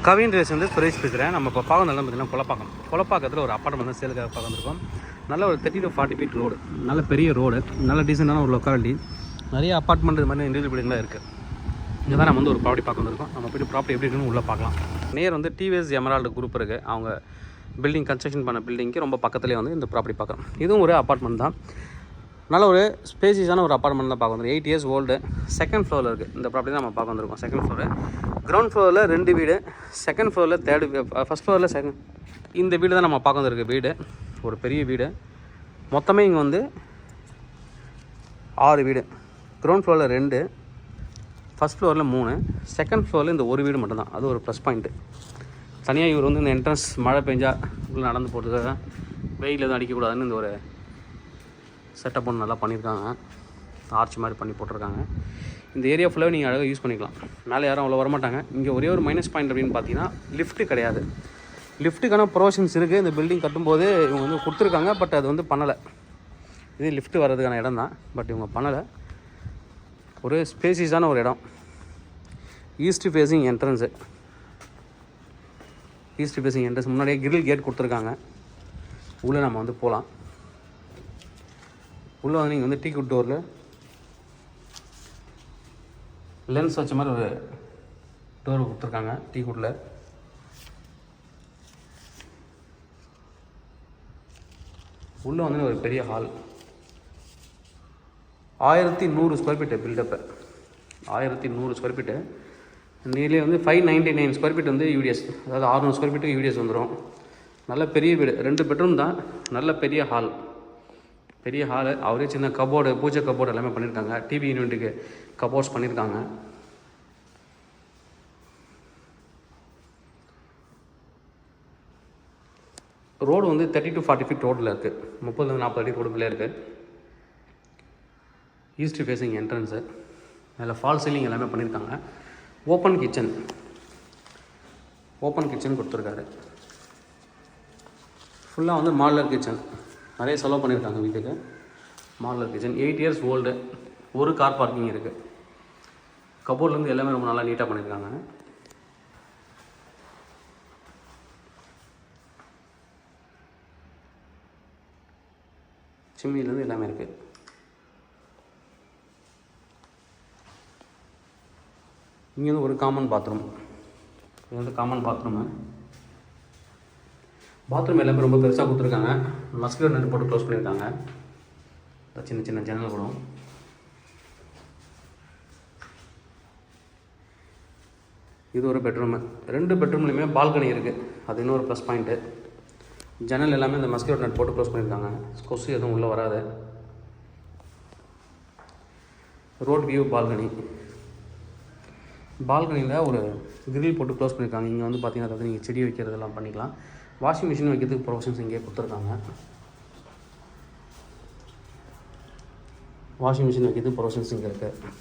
Kavin race வந்து சுரேஷ் பேசுகிறேன். நம்ம இப்போ பார்க்க நல்லா பார்த்தீங்கன்னா குளப்பாக்கத்தில் ஒரு அப்பார்ட்மெண்ட் வந்து சேலுக்காக பார்க்க வந்திருக்கோம். நல்ல ஒரு 30 to 40 feet ரோடு, நல்ல பெரிய ரோடு, நல்ல டீசெண்டான ஒரு லொக்காலிட்டி, நிறைய அப்பார்ட்மெண்ட் இது மாதிரி இண்டிவிஜுவல் பில்டிங்லாம் இருக்குது. இங்கே தான் நம்ம வந்து ஒரு ப்ராப்பர்ட்டி பார்க்க வந்திருக்கோம். நம்ம போய்ட்டு ப்ராப்பர்ட்டி எப்படி இருக்குன்னு உள்ளே பார்க்கலாம். நேர் வந்து டிவிஎஸ் எமரால்டு குரூப் இருக்குது. அவங்க பில்டிங் கன்ஸ்ட்ரக்ஷன் பண்ண பில்டிங்க்கு ரொம்ப பக்கத்துலேயே வந்து இந்த ப்ராப்பர்ட்டி பார்க்குறோம். இதுவும் ஒரு அப்பார்ட்மெண்ட் தான். நல்ல ஒரு ஸ்பேசியஸான ஒரு அப்பார்ட்மெண்ட் தான் பார்க்க வந்துடும். 8 years ஓல்டு, செகண்ட் ஃப்ளோரில் இருக்குது. இந்த ப்ராப்பர்ட்டி தான் நம்ம பார்க்க வந்திருக்கோம். செகண்ட் ஃப்ளோரு, கிரவுண்ட் ஃப்ளோரில் 2 வீடு, செகண்ட் ஃப்ளோரில் 3rd, ஃபஸ்ட் ஃப்ளோரில் செகண்ட். இந்த வீடு தான் நம்ம பார்க்க வந்திருக்க வீடு. ஒரு பெரிய வீடு. மொத்தமே இங்கே வந்து 6 வீடு. கிரவுண்ட் ஃப்ளோரில் 2, ஃபஸ்ட் ஃப்ளோரில் 3, செகண்ட் ஃப்ளோரில் இந்த ஒரு வீடு மட்டும்தான். அது ஒரு ப்ளஸ் பாயிண்ட்டு. தனியாக இவர் வந்து இந்த என்ட்ரன்ஸ் மழை பெஞ்சா உள்ளே நடந்து போகிறதுக்காக வெயில் எதுவும் அடிக்கக்கூடாதுன்னு இந்த ஒரு செட்டப் ஒன்று நல்லா பண்ணியிருக்காங்க. ஆர்ச் மாதிரி பண்ணி போட்டிருக்காங்க. இந்த ஏரியா ஃபுல்லாக நீங்கள் அழகாக யூஸ் பண்ணிக்கலாம். மேலே யாரும் அவ்வளோ வரமாட்டாங்க. இங்கே ஒரே ஒரு மைனஸ் பாயிண்ட் அப்படின்னு பார்த்தீங்கன்னா லிஃப்ட்டு கிடையாது. லிஃப்ட்டுக்கான ப்ரொவிஷன்ஸ் இருக்குது. இந்த பில்டிங் கட்டும்போது இவங்க வந்து கொடுத்துருக்காங்க, பட் அது வந்து பண்ணலை. இது லிஃப்ட்டு வர்றதுக்கான இடம் தான், பட் இவங்க பண்ணலை. ஒரு ஸ்பேசியஸான ஒரு இடம். East facing entrance. East facing entrance முன்னாடியே கிரில் கேட் கொடுத்துருக்காங்க. உள்ளே நம்ம வந்து போகலாம். உள்ளே வந்து நீங்கள் வந்து டீக்குட் டோரில் லென்ஸ் வச்ச மாதிரி ஒரு டோர் கொடுத்துருக்காங்க. டீக்குட்டில் உள்ளே வந்து ஒரு பெரிய hall. 1100 square feet build up. 1100 square feet. நீலே வந்து 599 ஸ்கொயர் ஃபீட் வந்து யூடிஎஸ், அதாவது 600 ஸ்கொயர் ஃபீட்டுக்கு யூடிஎஸ் வந்துடும். நல்ல பெரிய வீடு. 2 பெட்ரூம் தான். நல்ல பெரிய ஹால். பெரிய ஹாலு. அவரே சின்ன கபோர்டு, பூஜை கபோர்டு எல்லாமே பண்ணியிருக்காங்க. டிவி யூனிட்டுக்கு கபோர்ட்ஸ் பண்ணியிருக்காங்க. ரோடு வந்து 30 to 40 feet ரோட்டில் இருக்குது. 30 to 40 அடி ரோடுக்குள்ளே இருக்குது. East facing entrance. அதில் ஃபால் சீலிங் எல்லாமே பண்ணியிருக்காங்க. Open kitchen. ஓப்பன் கிச்சன் கொடுத்துருக்காரு. ஃபுல்லாக வந்து மாடுலர் கிச்சன். நிறைய செலவு பண்ணியிருக்காங்க வீட்டுக்கு. Modular kitchen. 8 years old. ஒரு கார் பார்க்கிங் இருக்குது. கபோர்ட்லேருந்து எல்லாமே ரொம்ப நல்லா நீட்டாக பண்ணியிருக்காங்க. சிம்மிலேருந்து எல்லாமே இருக்குது. இங்கே வந்து ஒரு காமன் பாத்ரூம். இது வந்து காமன் பாத்ரூமு. பாத்ரூம் எல்லாமே ரொம்ப பெருசாக கொடுத்துருக்காங்க. மஸ்கிட்டோ நெட் போட்டு க்ளோஸ் பண்ணியிருக்காங்க. சின்ன சின்ன ஜன்னல் கூட. இது ஒரு பெட்ரூமு. 2 பெட்ரூம்லேயுமே பால்கனி இருக்குது. அது இன்னொரு ப்ளஸ் பாயிண்ட்டு. ஜன்னல் எல்லாமே இந்த மஸ்கிட்டோ நெட் போட்டு க்ளோஸ் பண்ணியிருக்காங்க. கொசு எதுவும் உள்ளே வராது. Road view balcony. பால்கனியில் ஒரு கிரில் போட்டு க்ளோஸ் பண்ணியிருக்காங்க. இங்கே வந்து பார்த்தீங்கன்னா அதாவது நீங்கள் செடி வைக்கிறதெல்லாம் பண்ணிக்கலாம். வாஷிங் மிஷின் வைக்கிறதுக்கு ப்ரொவிஷன்ஸ் இங்கே கொடுத்துருக்காங்க. வாஷிங் மிஷின் வைக்கிறதுக்கு ப்ரொவிஷன்ஸ் இங்கே இருக்குது.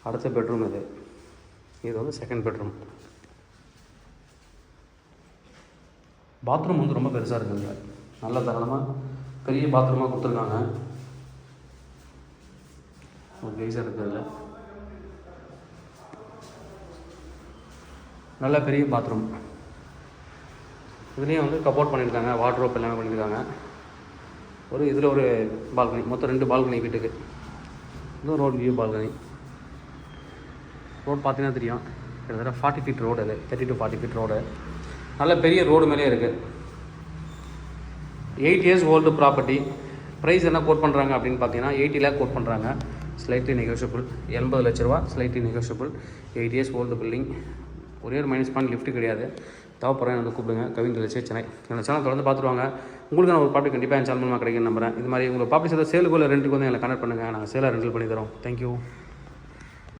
அடுத்த பெட்ரூம் இது. இது வந்து செகண்ட் பெட்ரூம். பாத்ரூம் வந்து ரொம்ப பெருசாக இருக்குங்க. நல்ல தாராளமாக பெரிய பாத்ரூமாக கொடுத்துருக்காங்க. ஒரு கெய்சர் இருக்கிறதுல நல்ல பெரிய பாத்ரூம். இதுலேயும் வந்து கபோர்ட் பண்ணியிருக்காங்க. வார்ட்ரோப் எல்லாமே பண்ணியிருக்காங்க. ஒரு இதில் ஒரு பால்கனி. மொத்தம் 2 பால்கனி வீட்டுக்கு. இதுவும் ரோட் வியூ பால்கனி. ரோடு பார்த்தீங்கன்னா தெரியும். கிட்டத்தட்ட 40 feet ரோடு. அது 30 to 40 feet ரோடு. நல்ல பெரிய ரோடு மேலே இருக்குது. 8 years ஓல்டு ப்ராப்பர்ட்டி. ப்ரைஸ் என்ன கோட் பண்ணுறாங்க அப்படின்னு பார்த்தீங்கன்னா 80 lakh கோட் பண்ணுறாங்க. Slightly negotiable. 80 லட்ச ரூபா slightly negotiable. 8 years old building. ஒரே ஒரு மைனஸ் பாயிண்ட் லிஃப்ட்டு கிடையாது. தேவைப்படுறேன் வந்து கூப்பிடுங்க. Kavin real estate Chennai. என்னோட சேனல் தொடர்ந்து பார்த்துருவாங்க. உங்களுக்கு நான் ஒரு ப்ராப்பர்ட்டி கண்டிப்பாக என் சேனல் மூலமாக கிடைக்கும் நம்புறேன். இது மாதிரி உங்கள் ப்ராப்பர்ட்டி சேலுக்கு இல்லை ரெண்ட்டுக்கு வந்து எங்களை கனெக்ட் பண்ணுங்கள். நாங்கள் சேலாக ரெண்டல் பண்ணி தரோம். தேங்க்யூ.